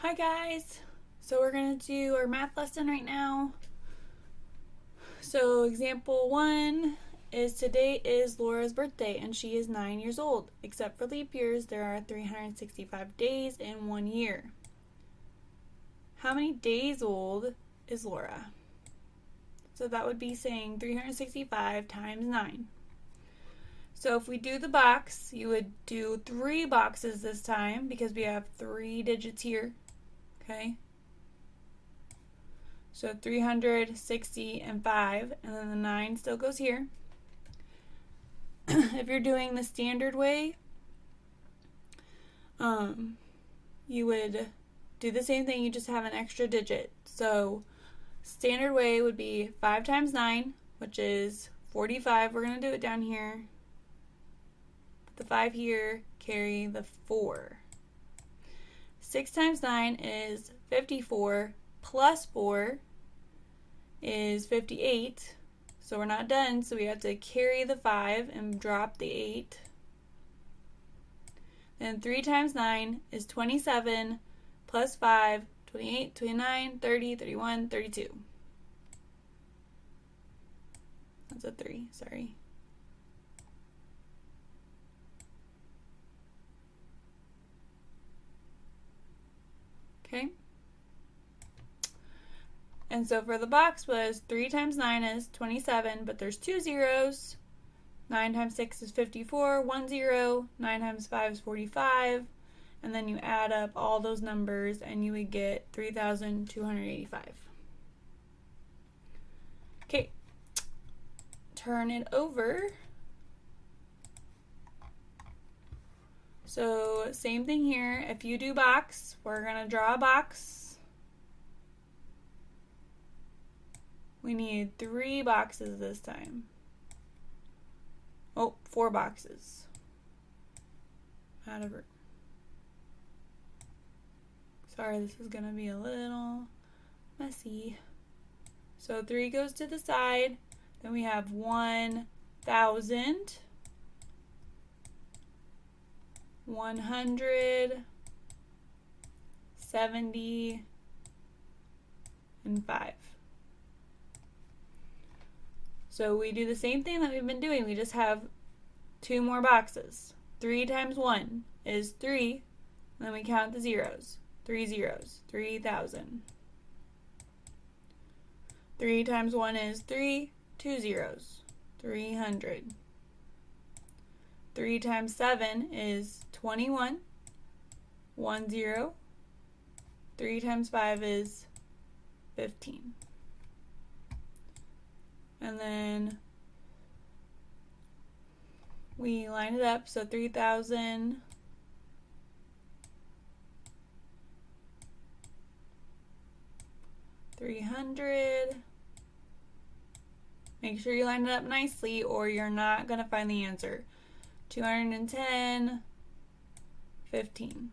Hi guys! So we're going to do our math lesson right now. So example 1 is today is Laura's birthday and she is 9 years old. Except for leap years, there are 365 days in 1 year. How many days old is Laura? So that would be saying 365 times 9. So if we do the box, you would do 3 boxes this time because we have 3 digits here. Okay? So 360 and 5, and then the 9 still goes here. If you're doing the standard way, you would do the same thing, you just have an extra digit. So standard way would be 5 times 9, which is 45. We're going to do it down here. Put the 5 here, carry the 4. 6 times 9 is 54, plus 4 is 58. So we're not done, so we have to carry the 5 and drop the 8. Then 3 times 9 is 27, plus 5, 28, 29, 30, 31, 32. That's a 3, sorry. Okay. And so for the box was 3 times 9 is 27, but there's 2 zeros. 9 times 6 is 54, 1 0. 9 times 5 is 45. And then you add up all those numbers and you would get 3,285. Okay. Turn it over. So same thing here. If you do box, we're going to draw a box. We need 3 boxes this time. Oh, 4 boxes. Out of room. Sorry, this is going to be a little messy. So 3 goes to the side. Then we have 1,000, 100, 70, and 5. So we do the same thing that we've been doing. We just have 2 more boxes. 3 times 1 is 3. And then we count the zeros. 3 zeros. 3,000. 3 times 1 is 3. 2 zeros. 300. 3 times 7 is 21. 1 0. 3 times 5 is 15. And then we line it up, so 3,000, 300. Make sure you line it up nicely or you're not going to find the answer. 210, 15.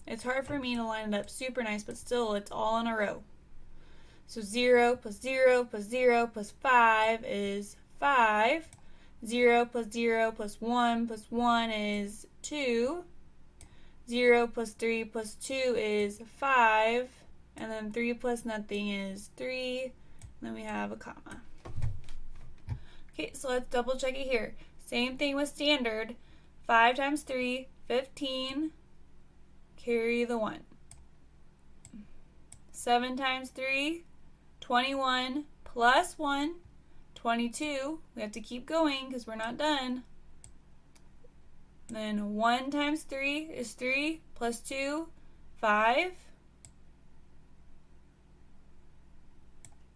It's hard for me to line it up super nice, but still it's all in a row. So 0 plus 0 plus 0 plus 5 is 5. 0 plus 0 plus 1 is 2. 0 plus 3 plus 2 is 5. And then 3 plus nothing is 3. And then we have a comma. Okay, so let's double check it here. Same thing with standard. 5 times 3, 15. Carry the 1. 7 times 3, 21 plus 1, 22. We have to keep going because we're not done. Then 1 times 3 is 3 plus 2, 5.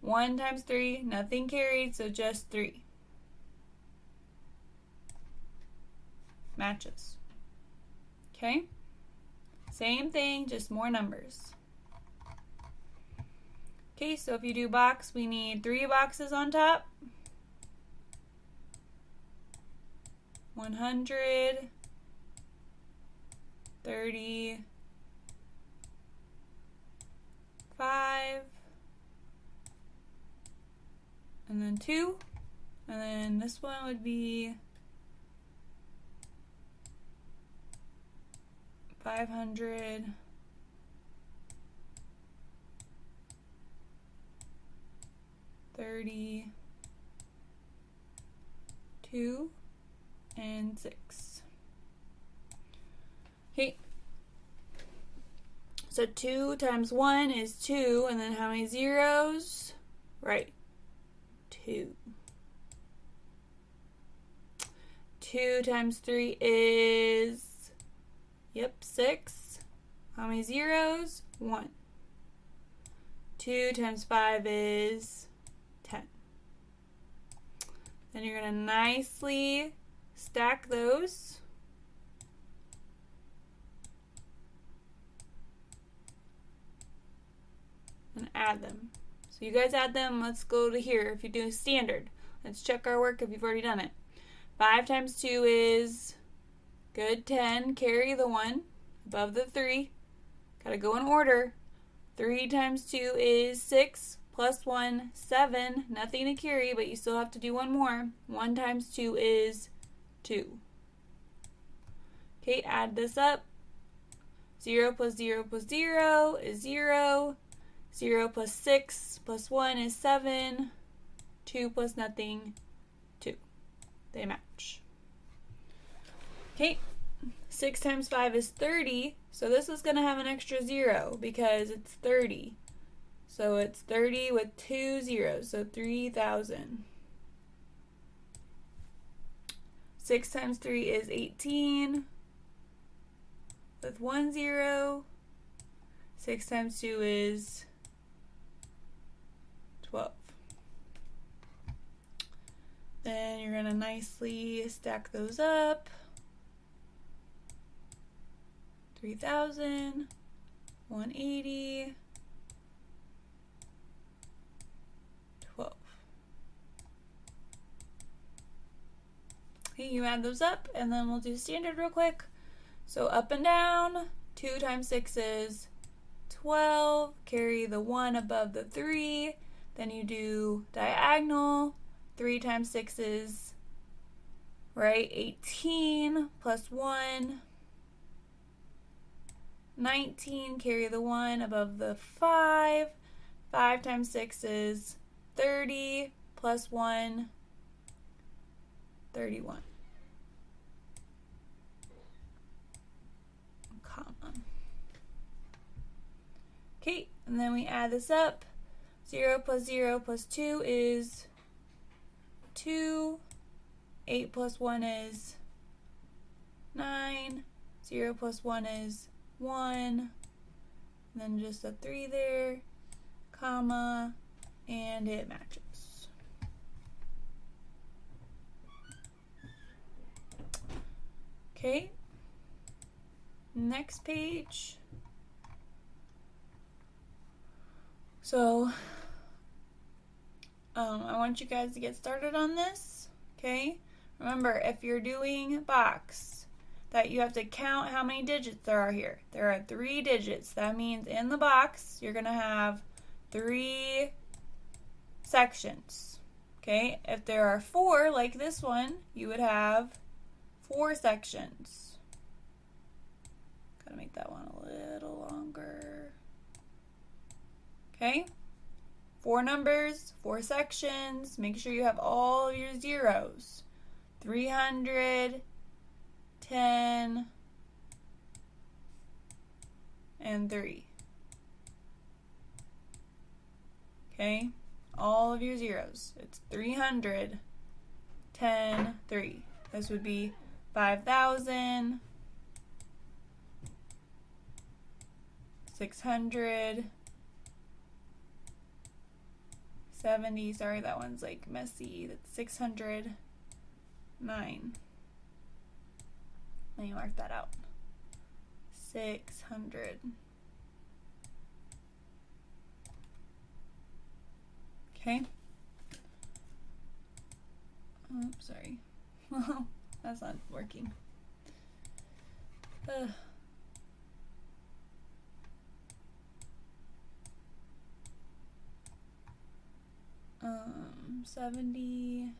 1 times 3, nothing carried, so just 3. Matches. Okay? Same thing, just more numbers. Okay, so if you do box, we need 3 boxes on top. 100, 30, 5, and then 2. And then this one would be 500, 32, and 6. Okay. So 2 times 1 is 2, and then how many zeros? Right, 2. 2 times 3 is, 6. How many zeros? 1. 2 times 5 is 10. Then you're going to nicely stack those. And add them. So you guys add them. Let's go to here. If you're doing standard, let's check our work if you've already done it. 5 times 2 is good, 10. Carry the 1 above the 3. Gotta go in order. 3 times 2 is 6 plus 1, 7. Nothing to carry, but you still have to do one more. 1 times 2 is 2. Okay, add this up. 0 plus 0 plus 0 is 0. 0 plus 6 plus 1 is 7. 2 plus nothing, 2. They match. Okay, 6 times 5 is 30. So this is going to have an extra 0 because it's 30. So it's 30 with 2 zeros, so 3,000. 6 times 3 is 18 with 1 0. 6 times 2 is 12. Then you're going to nicely stack those up. 3,000, 180, 12. Okay, you add those up, and then we'll do standard real quick. So up and down, 2 times 6 is 12. Carry the 1 above the 3. Then you do diagonal. 3 times 6 is, right, 18 plus 1. 19, carry the 1 above the 5. 5 times 6 is 30 plus 1, 31. Comma. Okay, and then we add this up. 0 plus 0 plus 2 is 2. 8 plus 1 is 9. 0 plus 1 is 1, and then just a 3 there, comma, and it matches. Okay, next page. So, I want you guys to get started on this, okay? Remember, if you're doing box, that you have to count how many digits there are here. There are 3 digits. That means in the box, you're going to have 3 sections. Okay? If there are 4, like this one, you would have 4 sections. Gotta make that one a little longer. Okay? 4 numbers, 4 sections. Make sure you have all of your zeros. 300, 10, and 3. Okay, all of your zeros. It's 300, 10, 3. This would be 5,000, 600, 70. Sorry, that one's like messy. That's 609. Let me mark that out. 600. Okay. Oh, sorry. That's not working. 70.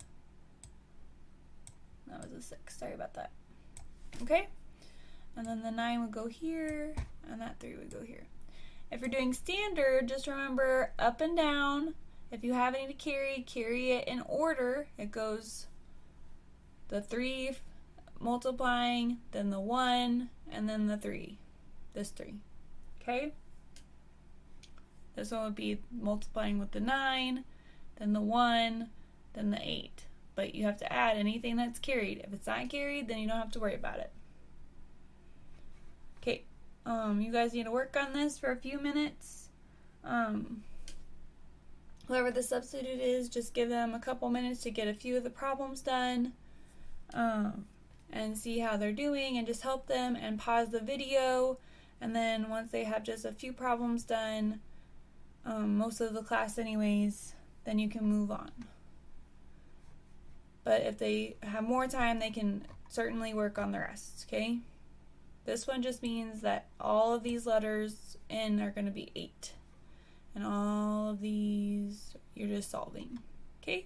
That was a 6. Sorry about that. Okay. and then the 9 would go here, and that 3 would go here. If you're doing standard, just remember up and down. If you have any to carry it in order. It goes the 3 multiplying, then the 1, and then the 3. This 3. Okay? This one would be multiplying with the 9, then the 1, then the 8. But you have to add anything that's carried. If it's not carried, then you don't have to worry about it. Okay. You guys need to work on this for a few minutes. Whoever the substitute is, just give them a couple minutes to get a few of the problems done, and see how they're doing, and just help them, and pause the video, and then once they have just a few problems done, most of the class anyways, then you can move on. But if they have more time, they can certainly work on the rest, okay? This one just means that all of these letters in are going to be 8. And all of these, you're just solving. Okay?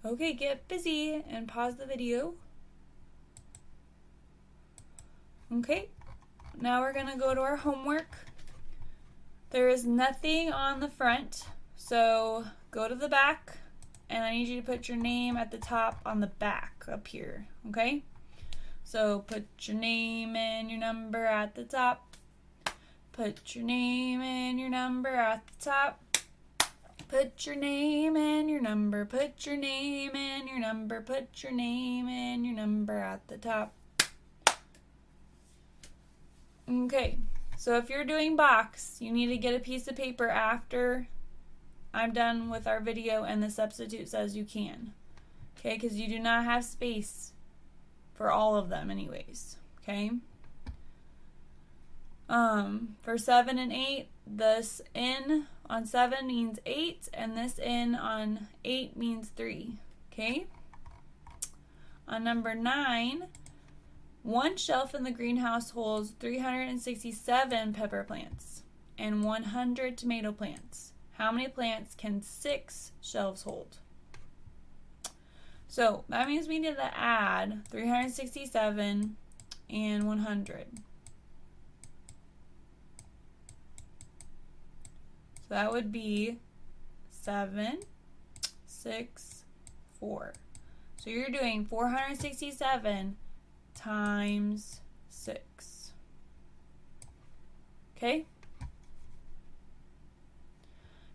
Okay, get busy and pause the video. Okay, now we're going to go to our homework. There is nothing on the front, so go to the back, and I need you to put your name at the top on the back up here, okay? So put your name and your number at the top. Put your name and your number at the top. Put your name and your number. Put your name and your number. Put your name and your number at the top. Okay, so if you're doing box, you need to get a piece of paper after I'm done with our video and the substitute says you can. Okay, because you do not have space for all of them anyways, okay? For 7 and 8, this N on 7 means 8, and this N on 8 means 3, okay? On number 9, one shelf in the greenhouse holds 367 pepper plants and 100 tomato plants. How many plants can 6 shelves hold? So that means we need to add 367 and 100. So that would be 7, 6, 4. So you're doing 467 times 6. Okay?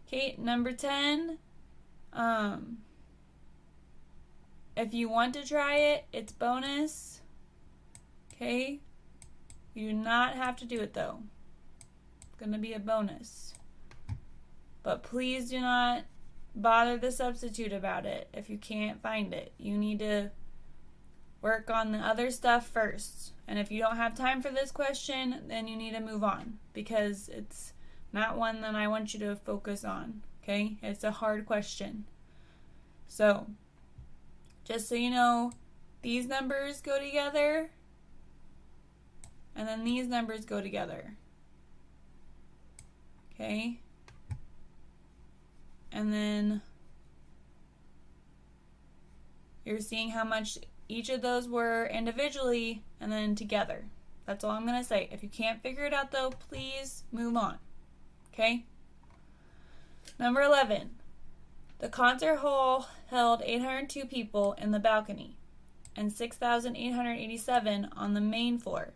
Okay, number 10. If you want to try it, it's bonus. Okay? You do not have to do it though. It's going to be a bonus. But please do not bother the substitute about it if you can't find it. You need to work on the other stuff first. And if you don't have time for this question, then you need to move on because it's not one that I want you to focus on. Okay? It's a hard question. So, just so you know, these numbers go together and then these numbers go together. Okay? And then you're seeing how much each of those were individually and then together. That's all I'm going to say. If you can't figure it out though, please move on. Okay? Number 11. The concert hall held 802 people in the balcony and 6,887 on the main floor.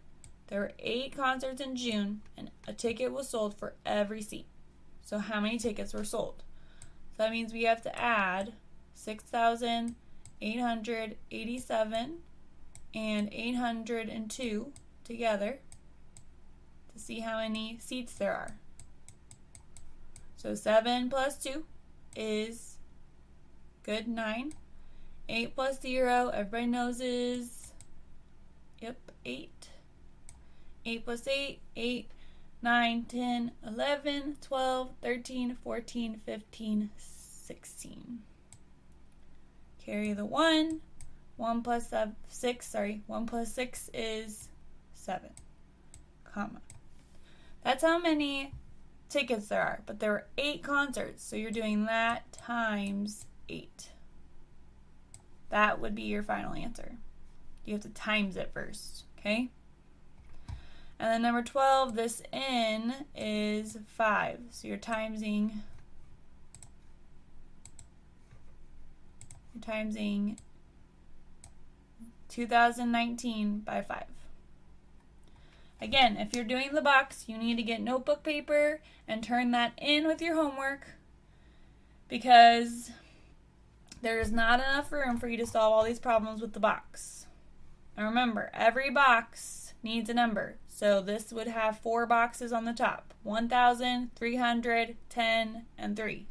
There were 8 concerts in June and a ticket was sold for every seat. So how many tickets were sold? So that means we have to add 6,887 and 802 together to see how many seats there are. So 7 plus 2 is good 9. 8 plus 0, everybody knows is 8. 8 plus 8, 8, 9, 10, 11, 12, 13, 14, 15, 16. Carry the 1. 1 plus 6 is 7, comma. That's how many tickets there are, but there were 8 concerts, so you're doing that times 8. That would be your final answer. You have to times it first, Okay? And then number 12, this n is 5. So you're timesing 2019 by 5. Again, if you're doing the box, you need to get notebook paper and turn that in with your homework, because there is not enough room for you to solve all these problems with the box. And remember, every box needs a number. So this would have 4 boxes on the top: 1,000, 300, 10, and 3.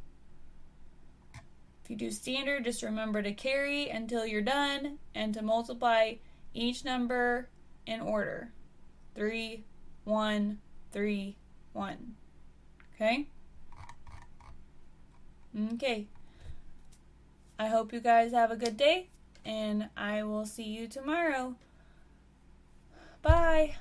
If you do standard, just remember to carry until you're done and to multiply each number in order. 3, 1, 3, 1. Okay? Okay. I hope you guys have a good day, and I will see you tomorrow. Bye.